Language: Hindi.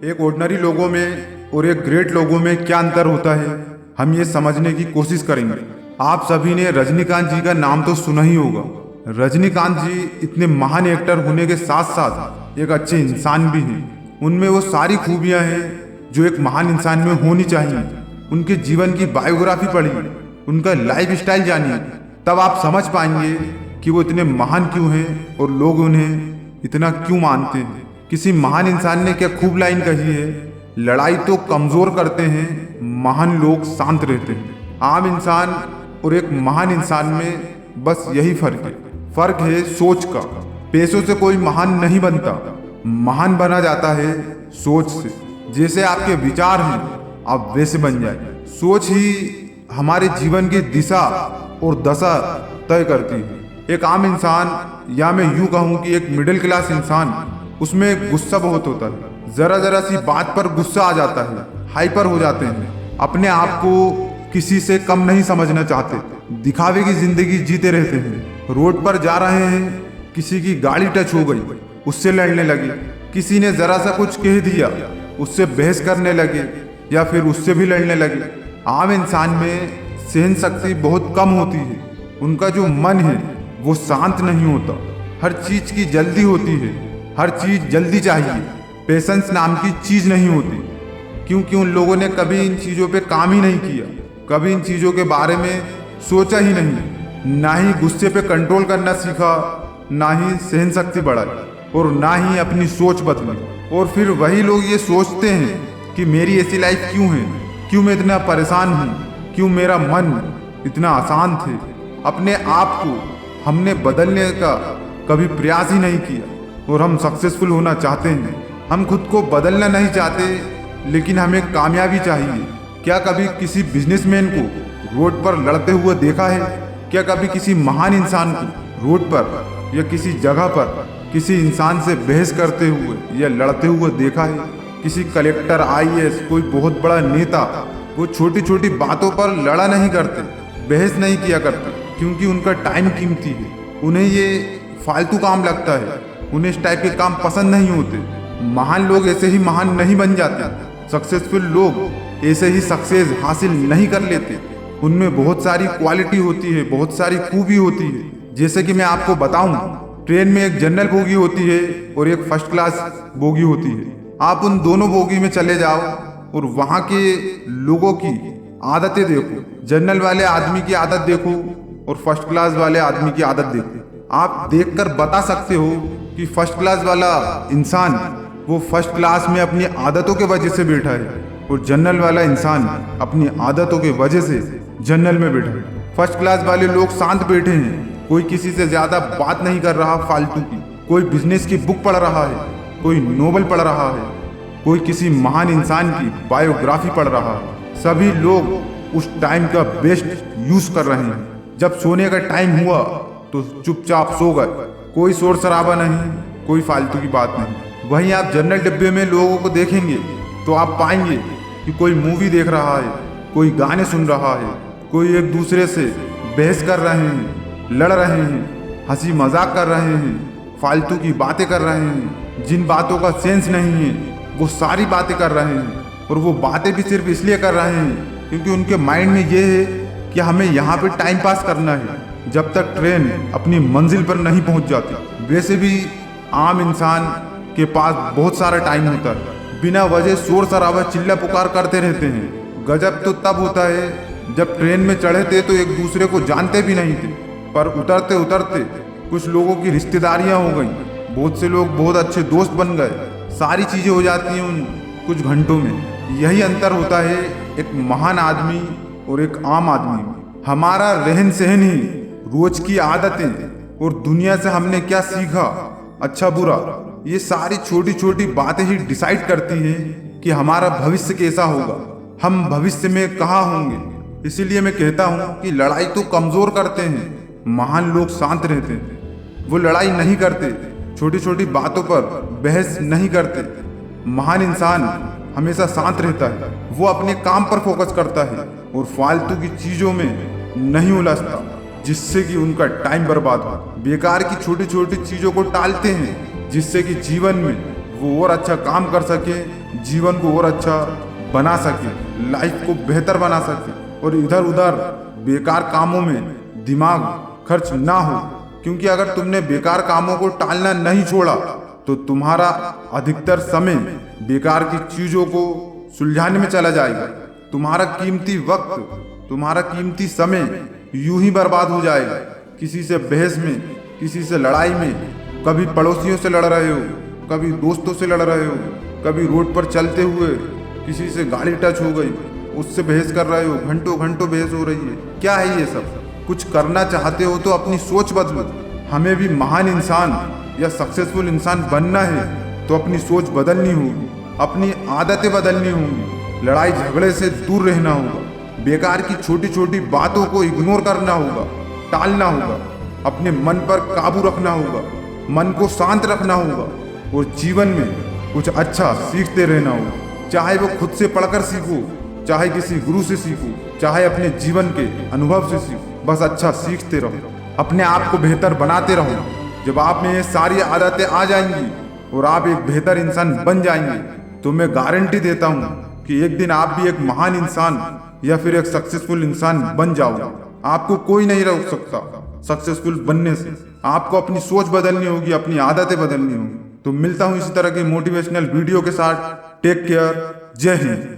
एक ऑर्डिनरी लोगों में और एक ग्रेट लोगों में क्या अंतर होता है, हम ये समझने की कोशिश करेंगे। आप सभी ने रजनीकांत जी का नाम तो सुना ही होगा। रजनीकांत जी इतने महान एक्टर होने के साथ साथ एक अच्छे इंसान भी हैं। उनमें वो सारी खूबियां हैं जो एक महान इंसान में होनी चाहिए। उनके जीवन की बायोग्राफी पढ़िए, उनका लाइफ स्टाइल जानिए, तब आप समझ पाएंगे कि वो इतने महान क्यों हैं और लोग उन्हें इतना क्यों मानते हैं। किसी महान इंसान ने क्या खूब लाइन कही है, लड़ाई तो कमजोर करते हैं, महान लोग शांत रहते हैं। आम इंसान और एक महान इंसान में बस यही फर्क है सोच का। पैसों से कोई महान नहीं बनता, महान बना जाता है सोच से। जैसे आपके विचार हैं आप वैसे बन जाए। सोच ही हमारे जीवन की दिशा और दशा तय करती है। एक आम इंसान, या मैं यूं कहूं कि एक मिडिल क्लास इंसान, उसमें गुस्सा बहुत होता है। जरा सी बात पर गुस्सा आ जाता है, हाइपर हो जाते हैं, अपने आप को किसी से कम नहीं समझना चाहते, दिखावे की जिंदगी जीते रहते हैं। रोड पर जा रहे हैं, किसी की गाड़ी टच हो गई, उससे लड़ने लगे। किसी ने जरा सा कुछ कह दिया, उससे बहस करने लगे या फिर उससे भी लड़ने लगे। आम इंसान में सहन शक्ति बहुत कम होती है। उनका जो मन है वो शांत नहीं होता। हर चीज की जल्दी होती है, हर चीज जल्दी चाहिए। पेशेंस नाम की चीज नहीं होती, क्योंकि उन लोगों ने कभी इन चीजों पे काम ही नहीं किया, कभी इन चीजों के बारे में सोचा ही नहीं। ना ही गुस्से पे कंट्रोल करना सीखा, ना ही सहन शक्ति बढ़ाई, और ना ही अपनी सोच बदली। और फिर वही लोग ये सोचते हैं कि मेरी ऐसी लाइफ क्यों है, क्यों मैं इतना परेशान हूँ, क्यों मेरा मन इतना अशांत है। अपने आप को हमने बदलने का कभी प्रयास ही नहीं किया। और हम सक्सेसफुल होना चाहते हैं, हम खुद को बदलना नहीं चाहते, लेकिन हमें कामयाबी चाहिए। क्या कभी किसी बिजनेसमैन को रोड पर लड़ते हुए देखा है? क्या कभी किसी महान इंसान को रोड पर या किसी जगह पर किसी इंसान से बहस करते हुए या लड़ते हुए देखा है? किसी कलेक्टर, आईएएस, कोई बहुत बड़ा नेता, वो छोटी छोटी बातों पर लड़ा नहीं करते, बहस नहीं किया करते, क्योंकि उनका टाइम कीमती है। उन्हें ये फालतू काम लगता है, उन्हें इस टाइप के काम पसंद नहीं होते। महान लोग ऐसे ही महान नहीं बन जाते, सक्सेसफुल लोग ऐसे ही सक्सेस हासिल नहीं कर लेते। उनमें बहुत सारी क्वालिटी होती है, बहुत सारी खूबी होती है। जैसे कि मैं आपको बताऊं, ट्रेन में एक जनरल बोगी होती है और एक फर्स्ट क्लास बोगी होती है। आप उन दोनों बोगी में चले जाओ और वहाँ के लोगों की आदतें देखो। जनरल वाले आदमी की आदत देखो और फर्स्ट क्लास वाले आदमी की आदत देखो। आप देखकर बता सकते हो कि फर्स्ट क्लास वाला इंसान वो फर्स्ट क्लास में अपनी आदतों के वजह से बैठा है, और जनरल वाला इंसान अपनी आदतों के वजह से जनरल में बैठा है। फर्स्ट क्लास वाले लोग शांत बैठे हैं, कोई किसी से ज्यादा बात नहीं कर रहा फालतू की, कोई बिजनेस की बुक पढ़ रहा है, कोई नोवेल पढ़ रहा है, कोई किसी महान इंसान की बायोग्राफी पढ़ रहा है। सभी लोग उस टाइम का बेस्ट यूज कर रहे हैं। जब सोने का टाइम हुआ तो चुपचाप सो गए, कोई शोर शराबा नहीं, कोई फालतू की बात नहीं। वहीं आप जनरल डिब्बे में लोगों को देखेंगे तो आप पाएंगे कि कोई मूवी देख रहा है, कोई गाने सुन रहा है, कोई एक दूसरे से बहस कर रहे हैं, लड़ रहे हैं, हंसी मजाक कर रहे हैं, फालतू की बातें कर रहे हैं। जिन बातों का सेंस नहीं है वो सारी बातें कर रहे हैं, और वो बातें भी सिर्फ इसलिए कर रहे हैं क्योंकि उनके माइंड में ये है कि हमें यहाँ पे टाइम पास करना है जब तक ट्रेन अपनी मंजिल पर नहीं पहुँच जाती। वैसे भी आम इंसान के पास बहुत सारा टाइम होता है, बिना वजह शोर शराबा चिल्ला पुकार करते रहते हैं। गजब तो तब होता है जब ट्रेन में चढ़े थे तो एक दूसरे को जानते भी नहीं थे, पर उतरते उतरते कुछ लोगों की रिश्तेदारियां हो गई, बहुत से लोग बहुत अच्छे दोस्त बन गए, सारी चीजें हो जाती हैं उन कुछ घंटों में। यही अंतर होता है एक महान आदमी और एक आम आदमी में। हमारा रहन सहन ही, रोज की आदतें और दुनिया से हमने क्या सीखा, अच्छा बुरा, ये सारी छोटी छोटी बातें ही डिसाइड करती हैं कि हमारा भविष्य कैसा होगा, हम भविष्य में कहाँ होंगे। इसीलिए मैं कहता हूँ कि लड़ाई तो कमजोर करते हैं, महान लोग शांत रहते हैं। वो लड़ाई नहीं करते, छोटी छोटी बातों पर बहस नहीं करते। महान इंसान हमेशा शांत रहता है, वो अपने काम पर फोकस करता है और फालतू की चीजों में नहीं उलझता, जिससे कि उनका टाइम बर्बाद हो। बेकार की छोटी छोटी चीजों को टालते हैं जिससे कि जीवन में वो और अच्छा काम कर सके जीवन को और अच्छा बना सके, लाइफ को बेहतर बना सके और इधर उधर बेकार कामों में दिमाग खर्च ना हो। क्योंकि अगर तुमने बेकार कामों को टालना नहीं छोड़ा तो तुम्हारा अधिकतर समय बेकार की चीजों को सुलझाने में चला जाएगा। तुम्हारा कीमती वक्त, तुम्हारा कीमती समय यूं ही बर्बाद हो जाएगा। किसी से बहस में, किसी से लड़ाई में, कभी पड़ोसियों से लड़ रहे हो, कभी दोस्तों से लड़ रहे हो, कभी रोड पर चलते हुए किसी से गाड़ी टच हो गई, उससे बहस कर रहे हो, घंटों घंटों बहस हो रही है। क्या है ये सब? कुछ करना चाहते हो तो अपनी सोच बदलो। हमें भी महान इंसान या सक्सेसफुल इंसान बनना है तो अपनी सोच बदलनी होगी, अपनी आदतें बदलनी होंगी, लड़ाई झगड़े से दूर रहना होगा, बेकार की छोटी छोटी बातों को इग्नोर करना होगा, टालना होगा, अपने मन पर काबू रखना होगा, मन को शांत रखना होगा और जीवन में कुछ अच्छा सीखते रहना होगा। चाहे वो खुद से पढ़कर सीखो, चाहे किसी गुरु से सीखो, चाहे अपने जीवन के अनुभव से सीखो, बस अच्छा सीखते रहो, अपने आप को बेहतर बनाते रहो। जब आप में ये सारी आदतें आ जाएंगी और आप एक बेहतर इंसान बन जाएंगे तो मैं गारंटी देता हूँ कि एक दिन आप भी एक महान इंसान या फिर एक सक्सेसफुल इंसान बन जाओगे। आपको कोई नहीं रोक सकता सक्सेसफुल बनने से। आपको अपनी सोच बदलनी होगी, अपनी आदतें बदलनी होगी। तो मिलता हूँ इसी तरह के मोटिवेशनल वीडियो के साथ। टेक केयर, जय हिंद।